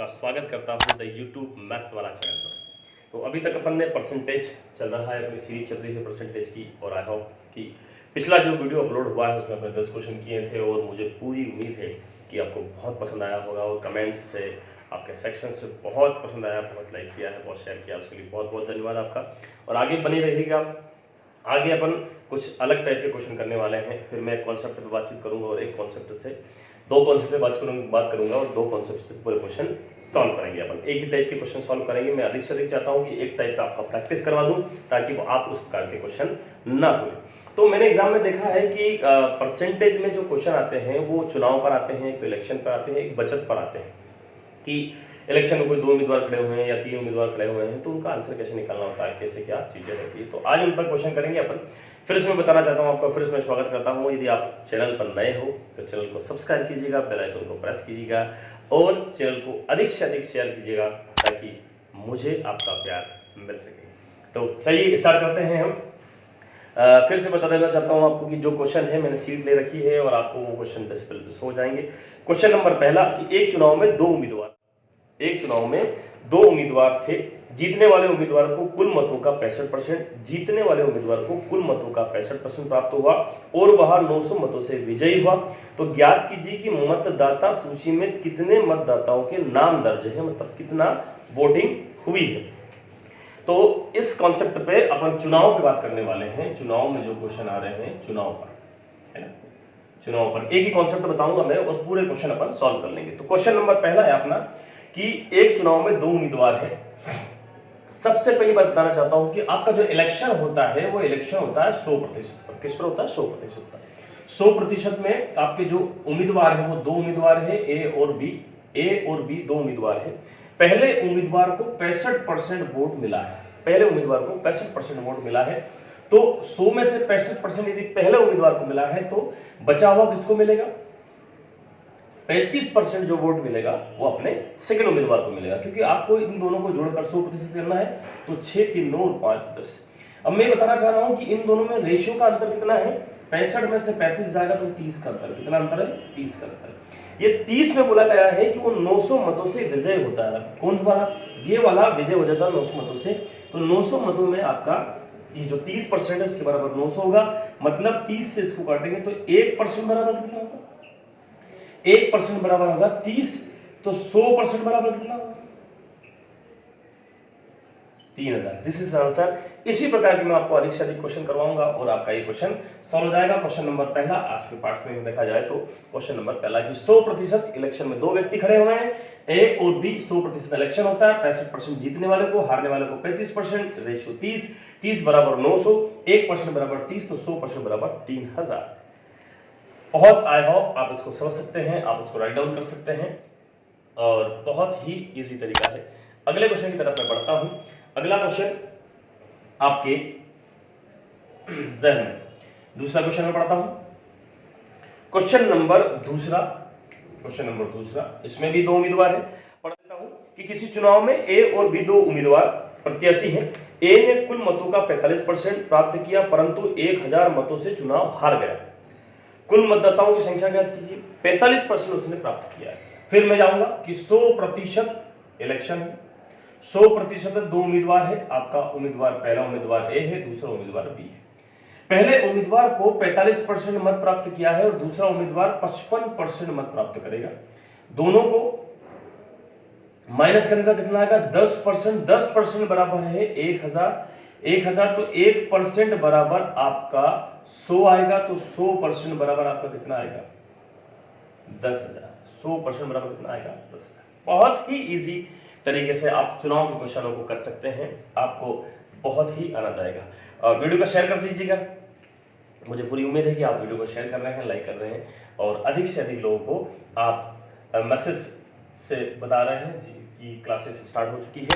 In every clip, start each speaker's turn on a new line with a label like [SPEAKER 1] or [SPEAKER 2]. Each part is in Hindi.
[SPEAKER 1] आपका स्वागत करता हूं द यूट्यूब मैथ्स वाला चैनल पर। तो अभी तक अपन ने परसेंटेज चल रहा है, अपनी सीरीज चल रही है परसेंटेज की, और आई होप कि पिछला जो वीडियो अपलोड हुआ है उसमें अपने 10 क्वेश्चन किए थे और मुझे पूरी उम्मीद है कि आपको बहुत पसंद आया होगा और कमेंट्स से, आपके सेक्शन से बहुत पसंद आया, बहुत लाइक किया है, बहुत शेयर किया, उसके लिए बहुत बहुत धन्यवाद आपका। और आगे बने रहिएगा। आगे अपन कुछ अलग टाइप के क्वेश्चन करने वाले हैं, फिर मैं एक कॉन्सेप्ट पे बातचीत करूंगा और एक कॉन्सेप्ट से दो कॉन्सेप्ट पे बात करूंगा और दो कॉन्सेप्ट से पूरे क्वेश्चन सॉल्व करेंगे। अपन एक ही टाइप के क्वेश्चन सॉल्व करेंगे। मैं अधिक से अधिक चाहता हूं कि एक टाइप का आपका प्रैक्टिस करवा दूं ताकि आप उस प्रकार के क्वेश्चन ना भूलें। तो मैंने एग्जाम में देखा है कि परसेंटेज में जो क्वेश्चन आते हैं वो चुनाव पर आते हैं, एक तो इलेक्शन पर आते हैं, एक बचत पर आते हैं कि इलेक्शन में कोई 2 उम्मीदवार खड़े हुए हैं या 3 उम्मीदवार खड़े हुए हैं तो उनका आंसर कैसे निकालना होता है, कैसे क्या चीजें रहती है। तो आज उन पर क्वेश्चन करेंगे अपन। फिर इसमें बताना चाहता हूं आपका, फिर इसमें स्वागत करता हूं। यदि आप चैनल पर नए हो तो चैनल को सब्सक्राइब कीजिएगा, बेल आइकन को प्रेस कीजिएगा और चैनल को अधिक से अधिक शेयर कीजिएगा ताकि मुझे आपका प्यार मिल सके। तो चलिए स्टार्ट करते हैं हम। फिर से बता देना चाहता हूं आपको कि जो क्वेश्चन है मैंने सीट ले रखी है और आपको वो क्वेश्चन डिस्प्ले हो जाएंगे। क्वेश्चन नंबर पहला कि एक चुनाव में दो उम्मीदवार थे। जीतने वाले उम्मीदवार को कुल मतों का 65% प्राप्त हुआ और वह 900 मतों से विजयी हुआ। तो ज्ञात कीजिए कि मतदाता सूची में कितने मतदाताओं के नाम दर्ज है, मतलब कितना वोटिंग हुई है। तो इस कॉन्सेप्ट पे अपन चुनाव पे बात करने वाले हैं। चुनाव में जो क्वेश्चन आ रहे हैं चुनाव पर, है ना, चुनाव पर एक ही कॉन्सेप्ट बताऊंगा मैं और पूरे क्वेश्चन अपन सॉल्व कर लेंगे। तो क्वेश्चन नंबर पहला है अपना कि एक चुनाव में दो उम्मीदवार है। सबसे पहली बात बताना चाहता हूं कि आपका जो इलेक्शन होता है वो इलेक्शन होता है 100% पर। किस पर होता है? 100% पर। 100% में आपके जो उम्मीदवार है वो दो उम्मीदवार है, ए और बी दो उम्मीदवार है। पहले उम्मीदवार को 65% वोट मिला है। पहले उम्मीदवार को 65% वोट मिला है। तो 100 में से 65% यदि पहले उम्मीदवार को मिला है तो बचा हुआ किसको मिलेगा? 35% जो वोट मिलेगा वो अपने सेकंड उम्मीदवार को मिलेगा, क्योंकि आपको इन दोनों को जोड़कर 100% करना है। तो 6, 3, 9 और 5, 10। अब मैं बताना चाह रहा हूं कि इन दोनों में रेशियो का अंतर कितना है। 65 में से 35 जाएगा तो 30 का अंतर। कितना अंतर है? 30 का अंतर। ये 30 में बोला गया है कि वो 900 मतों से विजय होता है। कौन सा वाला? ये वाला विजय हो जाता है 900 मतों से। तो 900 मतों में आपका ये जो 30% है उसके बराबर 900 होगा। मतलब 30 से इसको काटेंगे तो 1% बराबर कितना होगा? 1% बराबर होगा 30। तो 100% बराबर कितना होगा? 3000। This is answer. इसी प्रकार के मैं आपको अधिक से अधिक क्वेश्चन करवाऊंगा और आपका ये क्वेश्चन सॉल्व हो जाएगा। क्वेश्चन नंबर पहला आज के पार्ट्स में देखा जाए तो क्वेश्चन नंबर पहला कि 100% इलेक्शन में दो व्यक्ति खड़े हुए हैं, ए और बी। 100% इलेक्शन होता है। 65% जीतने वाले को, हारने वाले को 35%, रेशियो 30, 30 बराबर 900, 1% बराबर 30, तो 100% बराबर 3000। बहुत आई होप आप इसको समझ सकते हैं, आप इसको राइट डाउन कर सकते हैं और बहुत ही इजी तरीका है। अगले क्वेश्चन की तरफ मैं बढ़ता हूं। अगला क्वेश्चन आपके जहन में, दूसरा क्वेश्चन में पढ़ता हूं। क्वेश्चन नंबर दूसरा, इसमें भी दो उम्मीदवार है। पढ़ देता हूं कि किसी चुनाव में ए और बी दो उम्मीदवार प्रत्याशी हैं। ए ने कुल मतों का 45% प्राप्त किया परंतु 1000 मतों से चुनाव हार गया। कुल मतदाताओं की संख्या ज्ञात कीजिए। 45% उसने प्राप्त किया है। फिर मैं जाऊंगा कि 100% इलेक्शन है, 100% दो उम्मीदवार है। आपका उम्मीदवार, पहला उम्मीदवार ए है, दूसरा उम्मीदवार बी है। पहले उम्मीदवार को 45% मत प्राप्त किया है और दूसरा उम्मीदवार 55% मत प्राप्त करेगा। दोनों को माइनस करने का कितना आएगा? 10%। 10% बराबर है 1000। 1000 तो 1% बराबर आपका 100 आएगा। तो 100% बराबर आपका कितना आएगा? 10,000। 100% बराबर कितना आएगा? 10,000। बहुत ही इजी तरीके से आप चुनाव के क्वेश्चनों को कर सकते हैं, आपको बहुत ही आनंद आएगा। और वीडियो को शेयर कर दीजिएगा। मुझे पूरी उम्मीद है कि आप वीडियो को शेयर कर रहे हैं, लाइक कर रहे हैं और अधिक से अधिक लोगों को आप मैसेज से बता रहे हैं कि क्लासेस स्टार्ट हो चुकी है।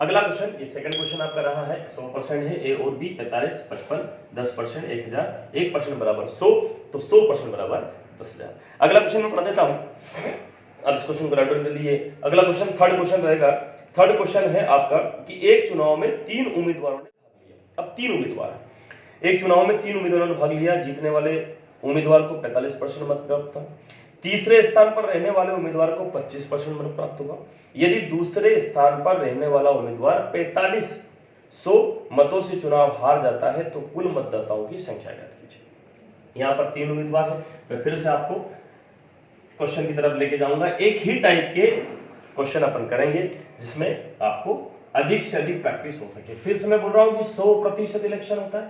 [SPEAKER 1] अगला क्वेश्चन, ये सेकंड क्वेश्चन आपका रहा है। 100% है, ए और बी 45, 55, 10%, 1000, 1% बराबर 100, तो 100% बराबर 10,000। अगला क्वेश्चन मैं पढ़ देता हूं। अब इस क्वेश्चन को राइट डाउन कर लीजिए। अगला क्वेश्चन थर्ड क्वेश्चन रहेगा। थर्ड क्वेश्चन है आपका कि एक चुनाव में 3 उम्मीदवारों ने भाग लिया। अब 3 उम्मीदवार है, एक चुनाव में 3 उम्मीदवारों ने भाग लिया। जीतने वाले उम्मीदवार को 45% मत प्राप्त हुआ। तीसरे स्थान पर रहने वाले उम्मीदवार को 25% मत प्राप्त होगा। यदि दूसरे स्थान पर रहने वाला उम्मीदवार 4500 मतों से चुनाव हार जाता है तो कुल मतदाताओं की संख्या ज्ञात कीजिए। यहाँ पर 3 उम्मीदवार है, मैं फिर से आपको क्वेश्चन की तरफ लेके जाऊंगा। एक ही टाइप के क्वेश्चन अपन करेंगे जिसमें आपको अधिक से अधिक प्रैक्टिस हो सके। फिर से मैं बोल रहा हूं कि 100% इलेक्शन होता है।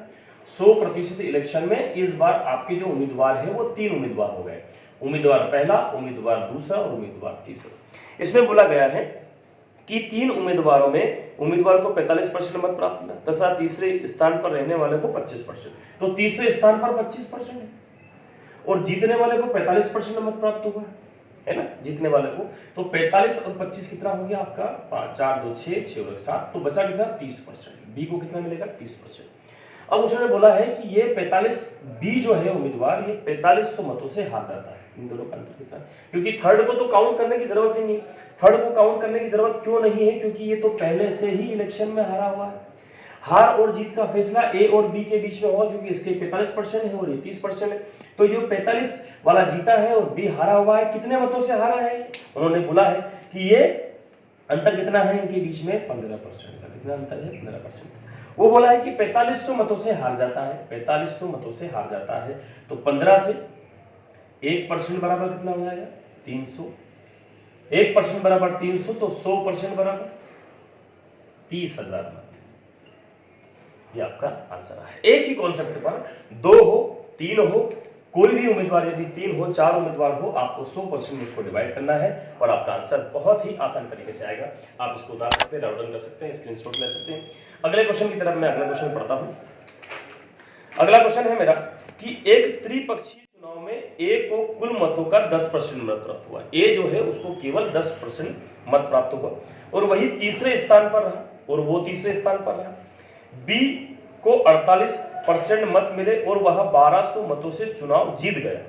[SPEAKER 1] 100% इलेक्शन में इस बार आपके जो उम्मीदवार है वो 3 उम्मीदवार हो गए, उम्मीदवार पहला, उम्मीदवार दूसरा और उम्मीदवार तीसरा। इसमें बोला गया है कि 3 उम्मीदवारों में उम्मीदवार को 45% मत प्राप्त हुआ तथा तीसरे स्थान पर रहने वाले को 25%। तो तीसरे स्थान पर 25% है और जीतने वाले को 45% मत प्राप्त हुआ है ना, जीतने वाले को। तो 45 और 25 कितना हो गया आपका 5, 4, 2, 6, 6 और 7, तो बचा कितना 30%। बी को कितना मिलेगा 30%। अब उसने बोला है कि ये 45 बी जो है उम्मीदवार ये 4500 मतों से हार जाता है। इन दोनों का अंतर कितना है, क्योंकि थर्ड को तो काउंट करने की जरूरत ही नहीं। थर्ड को काउंट करने की जरूरत क्यों नहीं है, क्योंकि ये तो पहले से ही इलेक्शन में हारा हुआ है। हार और जीत का फैसला ए और बी के बीच में होगा, क्योंकि इसके 45% है और ये 30% है। तो जो 45 वाला जीता है और बी हारा हुआ है, कितने मतों से हारा है, उन्होंने बोला है कि ये अंतर कितना है इनके बीच में 15% का। कितना अंतर है 15%। वो बोला है कि 4500 मतों से हार जाता है, 4500 मतों से हार जाता है। तो 15 से 1% बराबर कितना हो जाएगा 300। 1% बराबर 300, तो 100% बराबर 30,000 मत। ये आपका आंसर है। एक ही कॉन्सेप्ट पर 2 हो 3 हो, कोई भी उम्मीदवार यदि 3 हो 4 उम्मीदवार हो, आपको 100% में उसको डिवाइड करना है और आपका आंसर बहुत ही आसान तरीके से आएगा। आप इसको उतार सकते हैं, राउट डाउन कर सकते हैं, स्क्रीनशॉट ले सकते हैं। अगले क्वेश्चन की तरफ मैं अगला क्वेश्चन पढ़ता हूं। अगला क्वेश्चन है मेरा कि एक त्रिपक्षीय चुनाव में ए को कुल मतों का 10% मत प्राप्त हुआ। ए जो है उसको केवल 10% मत प्राप्त हुआ और वही तीसरे स्थान पर रहा और वो तीसरे स्थान पर रहा। बी को 48% मत मिले और वह 1200 मतों से चुनाव जीत गया।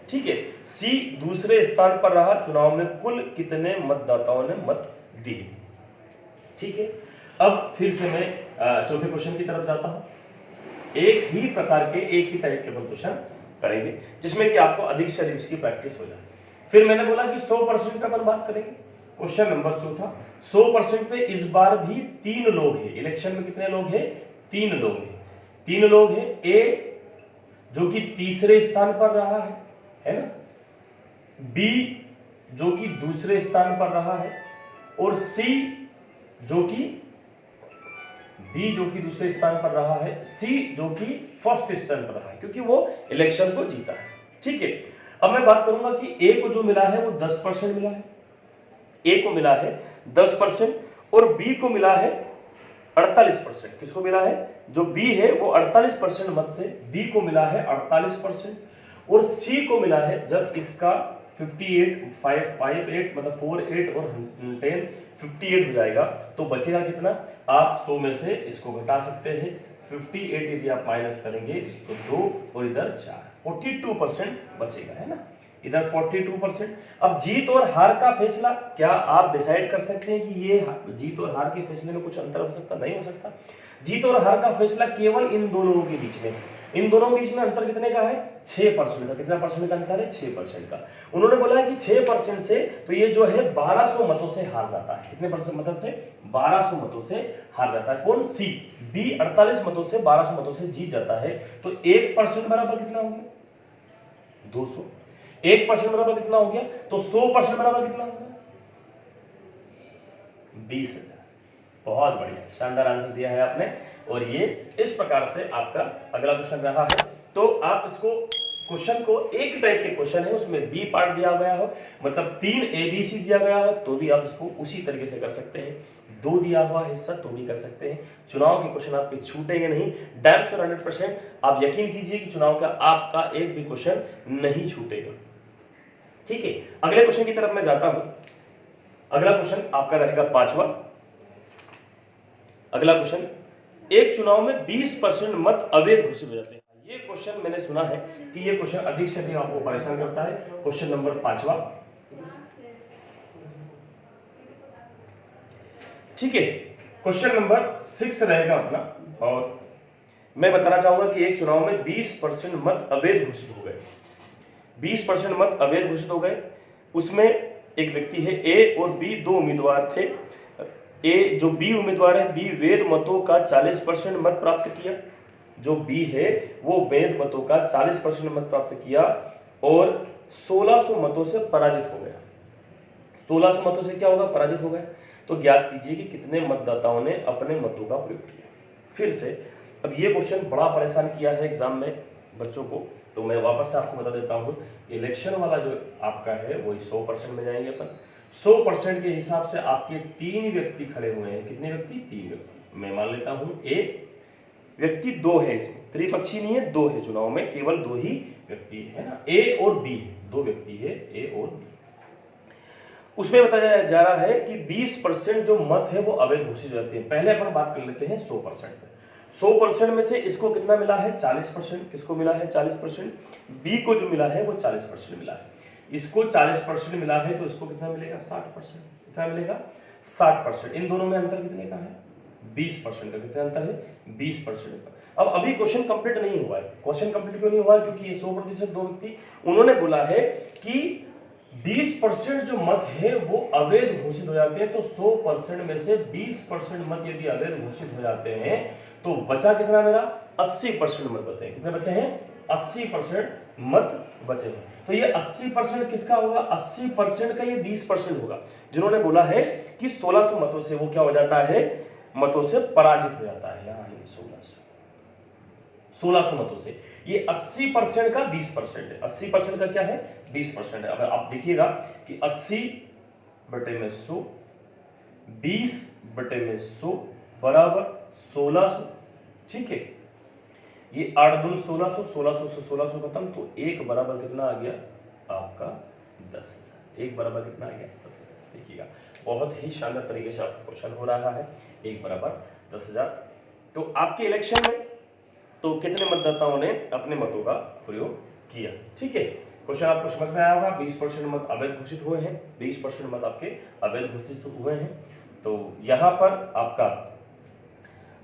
[SPEAKER 1] ठीक है। सी दूसरे स्थान पर रहा, चुनाव में कुल कितने मतदाताओं ने मत दिए। ठीक है। अब फिर से मैं चौथे क्वेश्चन की तरफ जाता हूं। एक ही प्रकार के एक ही टाइप के क्वेश्चन करेंगे जिसमें कि आपको अधिक से अधिक उसकी प्रैक्टिस हो जाए। फिर मैंने बोला कि 100% पे अपन बात करेंगे। क्वेश्चन नंबर चौथा, 100% पे इस बार भी 3 लोग हैं। इलेक्शन में कितने लोग हैं 3 लोग हैं। 3 लोग हैं। ए जो कि तीसरे स्थान पर रहा है ना, बी जो कि दूसरे स्थान पर रहा है और सी जो कि दूसरे स्थान पर रहा है, सी जो कि फर्स्ट स्थान पर रहा है क्योंकि वो इलेक्शन को जीता है। ठीक है। अब मैं बात करूंगा कि ए को जो मिला है वो 10% मिला है। ए को मिला है 10% और बी को मिला है 48%। किसको मिला है, जो बी है वो 48% मत से बी को मिला है 48% और सी को मिला है, जब इसका 58 558 मतलब 48 और 10 58 हो जाएगा तो बचेगा कितना। आप 100 में से इसको घटा सकते हैं। 58 यदि आप माइनस करेंगे तो 2 और इधर 4, 42% बचेगा, है ना, इधर 42%। अब जीत और हार का फैसला क्या आप डिसाइड कर सकते हैं कि ये जीत और हार के फैसले में कुछ अंतर हो सकता, नहीं हो सकता। जीत और हार का फैसला केवल इन दो लोगों के बीच में है। इन दोनों के बीच में अंतर कितने का है 6% का। कितना परसेंट का अंतर है 6% का। उन्होंने बोला है कि 6% से तो ये जो है 1200 मतों से हार जाता है। कितने परसेंट मतों से 1200 मतों से हार जाता है। कौन, सी। बी 48 मतों से 1200 मतों से जीत जाता है। तो 1% बराबर कितना हो गया 200। 1% बराबर कितना हो गया, तो 100% बराबर कितना होगा 20,000। बहुत बढ़िया, शानदार आंसर दिया है आपने। और ये इस प्रकार से आपका अगला क्वेश्चन रहा है। तो आप इसको क्वेश्चन को एक टाइप के क्वेश्चन है उसमें बी पार्ट दिया गया हो, मतलब 3 ABC दिया गया है तो भी आप इसको उसी तरीके से कर सकते हैं। 2 दिया हुआ हिस्सा तो भी कर सकते हैं। चुनाव के क्वेश्चन आपके छूटेंगे नहीं, डैम श्योर 100%। आप यकीन कीजिए कि चुनाव का आपका एक भी क्वेश्चन नहीं छूटेगा। ठीक है। अगले क्वेश्चन की तरफ मैं जाता हूं। अगला क्वेश्चन आपका रहेगा 5वां। अगला क्वेश्चन, एक चुनाव में 20% मत अवैध घोषित हो जाते हैं। ये क्वेश्चन मैंने सुना है कि ये क्वेश्चन अधिक से अधिक आपको परेशान करता है। क्वेश्चन नंबर 5वां। ठीक है। क्वेश्चन नंबर 6 रहेगा अपना और मैं बताना चाहूंगा कि एक चुनाव में 20% मत अवैध घोषित हो गए। 20% मत अवैध घोषित हो गए। उसमें एक व्यक्ति है ए और बी, दो उम्मीदवार थे। ए जो बी उम्मीदवार है, बी वैध मतों का 40% मत प्राप्त किया। जो बी है वो वैध मतों का 40% मत प्राप्त किया और 1600 मतों से पराजित हो गया। 1600 मतों से क्या होगा? पराजित हो गया। तो ज्ञात कीजिए कि कितने मतदाताओं ने अपने मतों का प्रयोग किया। फिर से अब ये क्वेश्चन बड़ा परेशान किया है एग्जाम में बच्चों को, तो मैं वापस से आपको बता देता हूँ। इलेक्शन वाला जो आपका है वही 100% में जाएंगे अपन। 100% के हिसाब से आपके 3 व्यक्ति खड़े हुए हैं। कितने व्यक्ति? 3 व्यक्ति। मैं मान लेता हूँ ए व्यक्ति 2 है, इसमें त्रिपक्षी नहीं है, 2 है। चुनाव में केवल 2 ही व्यक्ति है ना, ए और बी, 2 व्यक्ति है ए और बी। उसमें बताया जा रहा है कि 20% जो मत है वो अवैध घोषित हो जाते हैं। पहले अपन बात कर लेते हैं 100% पे। 100% में से इसको कितना मिला है? 40%। किसको मिला है? 40%। बी को जो मिला है वो 40% मिला है। इसको 40% मिला है तो इसको कितना मिलेगा? 60%। कितना मिलेगा? 60%। इन दोनों में अंतर कितने का है? 20% का। कितना अंतर है? 20% का। अब अभी क्वेश्चन कंप्लीट नहीं हुआ है। क्वेश्चन कंप्लीट क्यों नहीं हुआ है? क्योंकि ये 100% 2 व्यक्ति, उन्होंने बोला है कि 20% जो मत है वो अवैध घोषित हो जाते हैं। तो 100% में से 20% मत यदि अवैध घोषित हो जाते हैं तो बचा कितना मेरा? 80% मत बचे हैं। कितने बचे हैं? 80% मत बचे हैं। तो ये 80% किसका होगा? 80% का ये 20% होगा। जिन्होंने बोला है कि 1600 मतों से वो क्या हो जाता है? मतों से पराजित हो जाता है। यहां है 1600 मतों से। ये 80% का 20% है। 80% का क्या है? 20% है। अब आप देखिएगा कि 80/100, 20/100 बराबर 1600। ठीक है, ये 8 दूनी 1600, 1600 से 1600 खत्म, तो 1 बराबर कितना आ गया आपका? 10,000। 1 बराबर कितना आ गया? 10,000। देखिएगा बहुत ही शानदार तरीके से आपका क्वेश्चन हो रहा है। 1 बराबर 10,000। तो आपके इलेक्शन में तो कितने मतदाताओं ने अपने मतों का प्रयोग किया? ठीक है, क्वेश्चन आपको समझ में आया होगा। 20% मत अवैध घोषित हुए हैं, 20% मत आपके अवैध घोषित हुए हैं। तो यहां पर आपका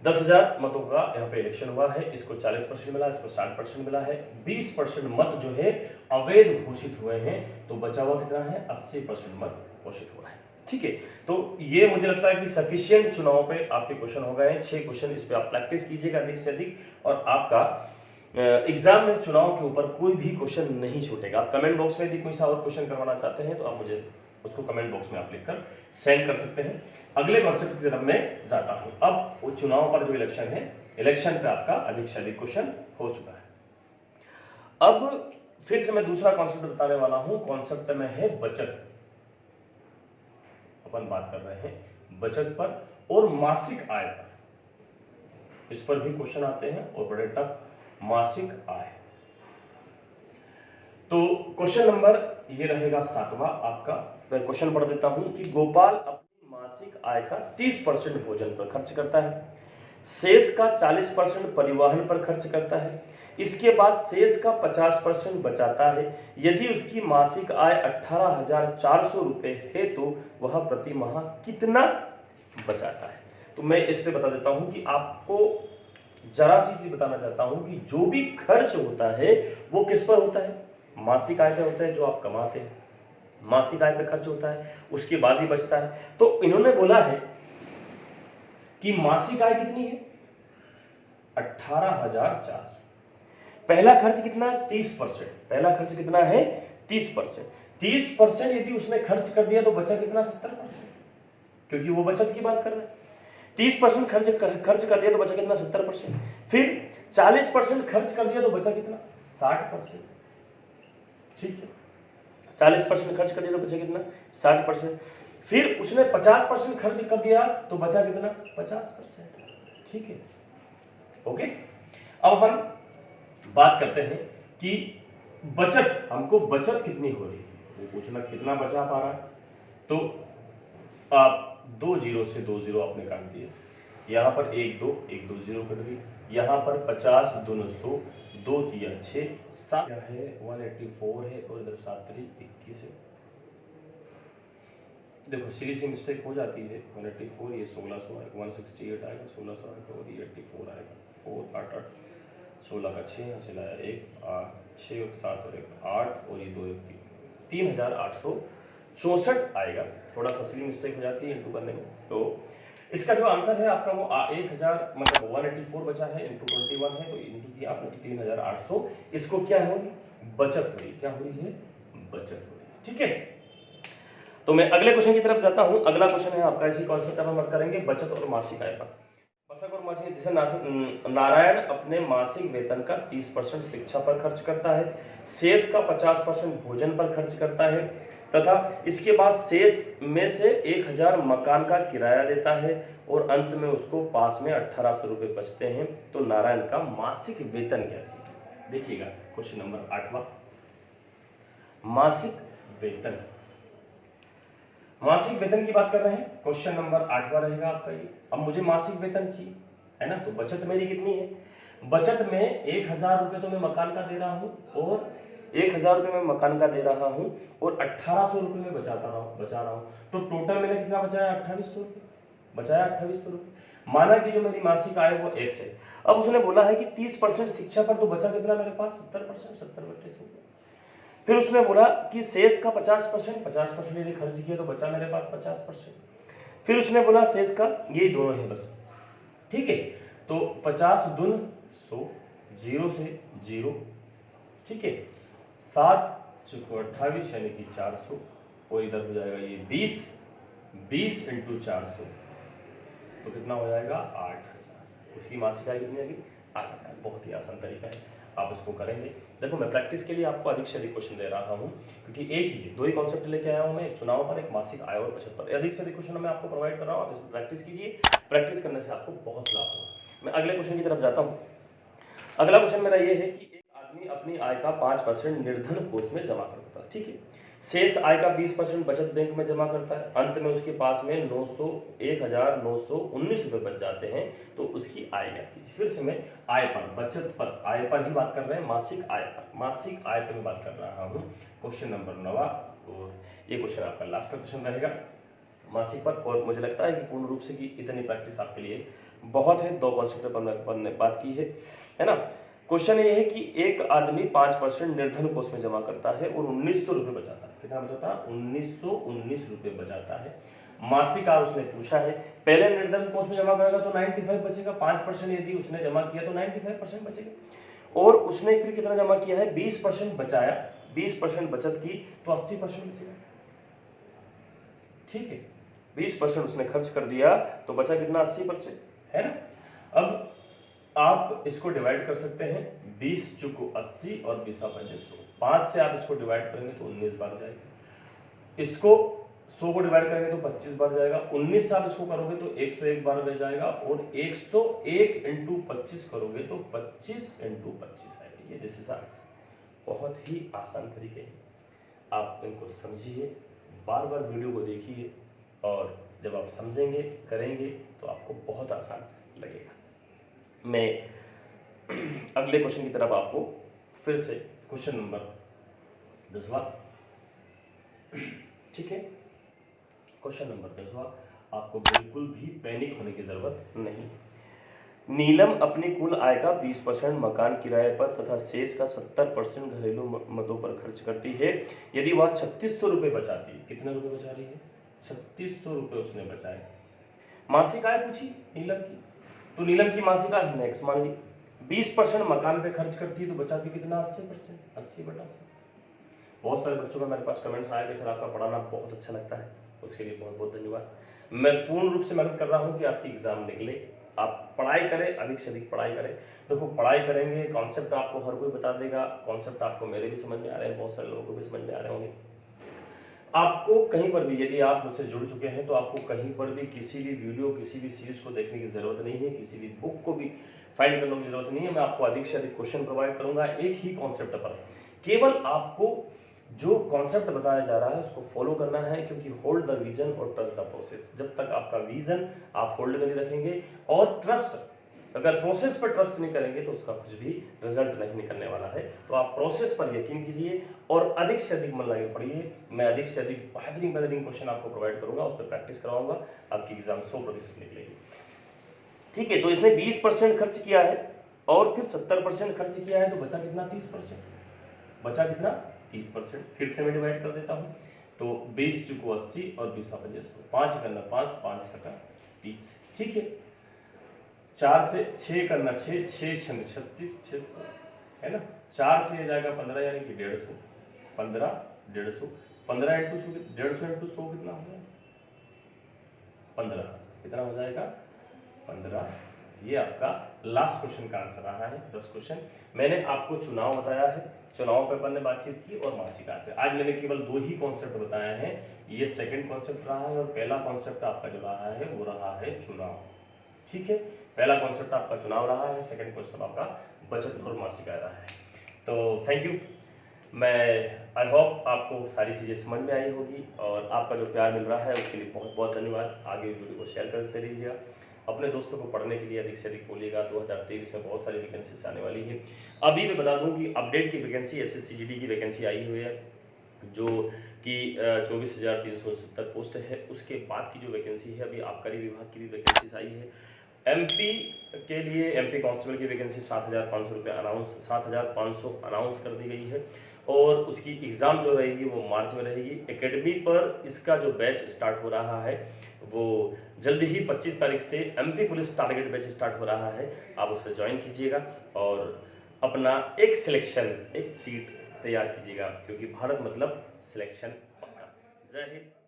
[SPEAKER 1] 10,000 मतों का यहाँ पे इलेक्शन हुआ है। इसको 40% मिला, इसको 60% मिला है। 20% मत जो है अवैध घोषित हुए हैं, तो बचा हुआ कितना है? 80% मत घोषित हुआ है। ठीक है, तो ये मुझे लगता है कि सफिशिएंट चुनाव पे आपके क्वेश्चन हो गए हैं। 6 क्वेश्चन इस पे आप प्रैक्टिस कीजिएगा अधिक से अधिक, और आपका एग्जाम में चुनाव के ऊपर कोई भी क्वेश्चन नहीं छूटेगा। आप कमेंट बॉक्स में यदि कोई सा और क्वेश्चन करवाना चाहते हैं तो आप मुझे उसको कमेंट बॉक्स में आप लिखकर सेंड कर सकते हैं। अगले कॉन्सेप्ट की तरफ मैं जाता हूं। अब वो चुनाव पर जो इलेक्शन है, इलेक्शन पे आपका अधिक से अधिक क्वेश्चन हो चुका है। अब फिर से मैं दूसरा कॉन्सेप्ट बताने वाला हूं। कॉन्सेप्ट में है बचत। अपन बात कर रहे हैं बचत पर और मासिक आय पर। इस पर भी क्वेश्चन आते हैं और बड़े टफ। मासिक आय, तो क्वेश्चन नंबर ये रहेगा 7वां आपका। मैं क्वेश्चन पढ़ देता हूं कि गोपाल अपनी मासिक आय का 30% भोजन पर खर्च करता है, शेष का 40% परिवहन पर खर्च करता है, इसके बाद शेष का 50% बचाता है। यदि उसकी मासिक आय 18,400 रुपए है तो वह प्रति माह कितना बचाता है? तो मैं इस पे बता देता हूं कि आपको जरा सी चीज बताना चाहता हूं कि जो भी खर्च होता है वो किस पर होता है? मासिक आय पे होता है, जो आप कमाते हैं मासिक आय पे खर्च होता है, उसके बाद ही बचता है। तो इन्होंने बोला है कि मासिक आय कितनी है? 18,400। पहला खर्च कितना? 30%। पहला खर्च कितना है? 30%। 30% यदि उसने खर्च कर दिया तो बचा कितना? 70%, क्योंकि वो बचत की बात कर रहा है। 30% खर्च कर दिया तो बचा कितना? 70%। फिर 40% खर्च कर दिया तो बचा कितना? 60%। ठीक है, 40% खर्च कर दिया तो बचा कितना? 60%। फिर उसने 50% खर्च कर दिया तो बचा कितना? 50%। ठीक है, ओके। अब अपन बात करते हैं कि बचत, हमको बचत कितनी हो रही है वो पूछना, कितना बचा पा रहा है। तो आप 2 जीरो से 2 जीरो आपने काट दिए, यहां पर 1 2 जीरो कट गई, यहां पर 50 दूनी 100, 2 तिया 6, 7 है 184 है और इधर 7 3 21 है। देखो सीधी सी मिस्टेक हो जाती है। 184 ये 1600 आएगा, 168 आएगा, 1600 आएगा और ये 84 आएगा, 4 8 8 16 का 6 यहाँ से लाया 1 8 6 और 7 और 1 8 और ये 2 1 3 3864 आएगा। थोड़ा सा सिली मिस्टेक हो जाती है इंटू करने में। तो इसका जो आंसर है आपका वो 1000 मतलब 184 बचा है, इंटू 21 है तो इंटू किया आपने तो 3800। इसको क्या हो रही बचत हो रही, क्या हो रही है बचत हो रही है। ठीक है, तो मैं अगले क्वेश्चन की तरफ जाता हूं। अगला क्वेश्चन है आपका इसी कॉन्सेप्ट पर हम बात करेंगे बचत और मासिक आय पर। बचत और मासिक, जैसे नारायण अपने मासिक वेतन का 30% शिक्षा पर खर्च करता है, शेष का 50% भोजन पर खर्च करता है तथा इसके बाद शेष में से 1000 मकान का किराया देता है और अंत में उसको पास में 1800 रुपये बचते हैं, तो नारायण का मासिक वेतन क्या है? देखिएगा क्वेश्चन नंबर 8वां, मासिक वेतन। मासिक वेतन की बात कर रहे हैं, क्वेश्चन नंबर 8वां रहेगा आपका ये। अब मुझे मासिक वेतन चाहिए है ना, तो बचत मेरी कितनी है? बचत में 1000 रुपये तो मैं मकान का दे रहा हूं और 1000 रुपये मैं मकान का दे रहा हूं और 1800 रुपये में बचा रहा हूं, तो टोटल मैंने कितना बचाया? 2800 रुपये बचाया, 2800 रुपये। माना कि जो मेरी मासिक आय वो X है। अब उसने बोला है कि 30% शिक्षा पर, तो बचा कितना मेरे पास? 70%, 70/100। फिर उसने बोला कि शेष का 50% यदि खर्च किया तो बचा मेरे पास 50%। फिर उसने बोला शेष का, ये दोनों है बस, ठीक है, तो 50 दून 100, 0 से 0, ठीक है, 7 चुको 28 यानी कि 400 और इधर हो जाएगा ये 20 इंटू 400 तो कितना हो जाएगा? 8000। उसकी मासिक आय कितनी आएगी? 8000। बहुत ही आसान तरीका है, आप इसको करेंगे। देखो मैं प्रैक्टिस के लिए आपको अधिक से अधिक क्वेश्चन दे रहा हूं, क्योंकि एक ही दो ही कॉन्सेप्ट लेके आया हूं मैं, एक चुनाव पर, एक मासिक आय और बचत पर। अधिक से अधिक क्वेश्चन मैं आपको प्रोवाइड कर रहा हूं, आप इसमें प्रैक्टिस कीजिए। प्रैक्टिस करने से आपको बहुत लाभ होगा। मैं अगले क्वेश्चन की तरफ जाता हूं। अगला क्वेश्चन मेरा ये है कि एक आदमी अपनी आय का 5% निर्धन कोष में जमा करता था, ठीक है, शेष आय का 20% बचत बैंक में जमा करता है, अंत में उसके पास में 1919 रुपए बच जाते हैं, तो उसकी आय ज्ञात कीजिए। फिर से मैं आय पर, बचत पर, आय पर ही बात कर रहे हैं, मासिक आय पर, मासिक आय पर मैं बात कर रहा हूं। क्वेश्चन नंबर 9 और ये क्वेश्चन आपका लास्ट का क्वेश्चन रहेगा मासिक पर। और मुझे लगता है कि पूर्ण रूप से कि इतनी प्रैक्टिस आपके लिए बहुत है। 2 कॉन्सेप्ट पर मैंने बात की है ना। क्वेश्चन ये है कि एक आदमी 5% निर्धन कोष में जमा करता है और 1900 रुपये बचाता है। कितना बचाता है? 1919 रुपये बचाता है। मासिक आय उसने पूछा है। पहले निर्धन कोष में जमा करेगा तो 95 बचेगा, 5% यदि उसने जमा किया तो 95% बचेगा। और उसने फिर कितना जमा किया है? 20% बचाया, 20% बचत की तो 80% बचेगा, ठीक है। 20% उसने खर्च कर दिया तो बचा कितना? 80%, है ना। अब आप इसको डिवाइड कर सकते हैं, 20 चुको 80 और 20 पंजे 100। 5 से आप इसको डिवाइड करेंगे तो 19 बार जाएगा। इसको 100 को डिवाइड करेंगे तो 25 बार जाएगा। 19 से आप इसको करोगे तो 101 बार रह जाएगा और 101 इंटू 25 करोगे तो 25 इंटू 25 आएगा। ये दिस इज आंसर। बहुत ही आसान तरीके हैं, आप इनको समझिए, बार बार वीडियो को देखिए और जब आप समझेंगे करेंगे तो आपको बहुत आसान लगेगा। मैं अगले क्वेश्चन की तरफ आपको फिर से, क्वेश्चन नंबर 10वां, ठीक है, क्वेश्चन नंबर 10वां, आपको बिल्कुल भी पैनिक होने की जरूरत नहीं। नीलम अपनी कुल आय का 20% मकान किराए पर तथा शेष का 70% घरेलू मदों पर खर्च करती है। यदि वह 3600 रुपये बचाती है, कितने रुपए बचा रही है? 3600 रुपये उसने बचाए। मासिक आय पूछी नीलम की, तो नीलम की मासिक आय हमने X मान ली। 20% मकान पे खर्च करती है तो बचाती कितना? 80%, 80/100। बहुत सारे बच्चों का मेरे पास कमेंट्स आया कि सर आपका पढ़ाना बहुत अच्छा लगता है, उसके लिए बहुत बहुत धन्यवाद। मैं पूर्ण रूप से मेहनत कर रहा हूँ कि आपकी एग्जाम निकले, आप पढ़ाई करें, अधिक से अधिक पढ़ाई करें। देखो पढ़ाई करेंगे, कॉन्सेप्ट आपको हर कोई बता देगा, कॉन्सेप्ट आपको मेरे भी समझ में आ रहे हैं, बहुत सारे लोगों को भी समझ में आ रहे होंगे। आपको कहीं पर भी, यदि आप मुझसे जुड़ चुके हैं तो आपको कहीं पर भी किसी भी वीडियो, किसी भी सीरीज को देखने की जरूरत नहीं है, किसी भी बुक को भी फाइंड करने की जरूरत नहीं है। मैं आपको अधिक से अधिक क्वेश्चन प्रोवाइड करूंगा एक ही कॉन्सेप्ट पर। केवल आपको जो कॉन्सेप्ट बताया जा रहा है उसको फॉलो करना है, क्योंकि होल्ड द विजन और ट्रस्ट द प्रोसेस। जब तक आपका विजन आप होल्ड नहीं रखेंगे और ट्रस्ट, अगर प्रोसेस पर ट्रस्ट नहीं करेंगे तो उसका कुछ भी रिजल्ट नहीं निकलने वाला है। तो आप प्रोसेस पर यकीन कीजिए और अधिक से अधिक मन लगा पढ़िए। मैं अधिक से अधिक बेहतरीन क्वेश्चन आपको प्रोवाइड करूंगा, उस पर प्रैक्टिस कराऊंगा, आपकी एग्जाम 100% निकलेगी, ठीक है। तो इसने 20% खर्च किया है और फिर 70% खर्च किया है तो बचा कितना 30%, बचा कितना 30%। फिर से मैं डिवाइड कर देता हूँ, तो 20 चुको 80 और 20 5 100, 5 करना 5, 5 छका 30, ठीक है। 4 से 6 करना 6, 6 छंग 36, 600 है ना। 4 से जाएगा 15 यानी कि 150, 15 150, 15 इंटू 150 इंटू 100 कितना हो जाएगा 15, कितना हो जाएगा 15। ये आपका लास्ट क्वेश्चन का आंसर रहा है 10 क्वेश्चन। मैंने आपको चुनाव बताया है, चुनाव पेपर ने बातचीत की और मासिक आय पे। आज मैंने केवल 2 ही कॉन्सेप्ट बताए हैं, ये सेकंड कॉन्सेप्ट रहा है और पहला कॉन्सेप्ट आपका जो रहा है वो रहा है चुनाव, ठीक है। पहला कॉन्सेप्ट आपका चुनाव रहा है, सेकंड कॉन्सेप्ट आपका बचत और मासिक आय रहा है। तो थैंक यू, मैं आई होप आपको सारी चीज़ें समझ में आई होगी और आपका जो प्यार मिल रहा है उसके लिए बहुत बहुत धन्यवाद। आगे वीडियो को शेयर करते रहिएगा, अपने दोस्तों को पढ़ने के लिए अधिक से अधिक बोलिएगा। 2023 में बहुत सारी वैकेंसीज आने वाली है। अभी मैं बता दूं कि अपडेट की वैकेंसी SSCGD की वैकेंसी आई हुई है जो कि 24,370 पोस्ट है। उसके बाद की जो वैकेंसी है अभी आबकारी विभाग की भी वैकेंसीज आई है। MP के लिए MP कांस्टेबल की वैकेंसी 7,500 रुपये अनाउंस 7,500 अनाउंस कर दी गई है और उसकी एग्ज़ाम जो रहेगी वो मार्च में रहेगी। एकेडमी पर इसका जो बैच स्टार्ट हो रहा है वो जल्दी ही 25 तारीख से MP police target batch start हो रहा है, आप उससे ज्वाइन कीजिएगा और अपना एक सिलेक्शन, एक सीट तैयार कीजिएगा, क्योंकि भारत मतलब सिलेक्शन पक्का। जय हिंद।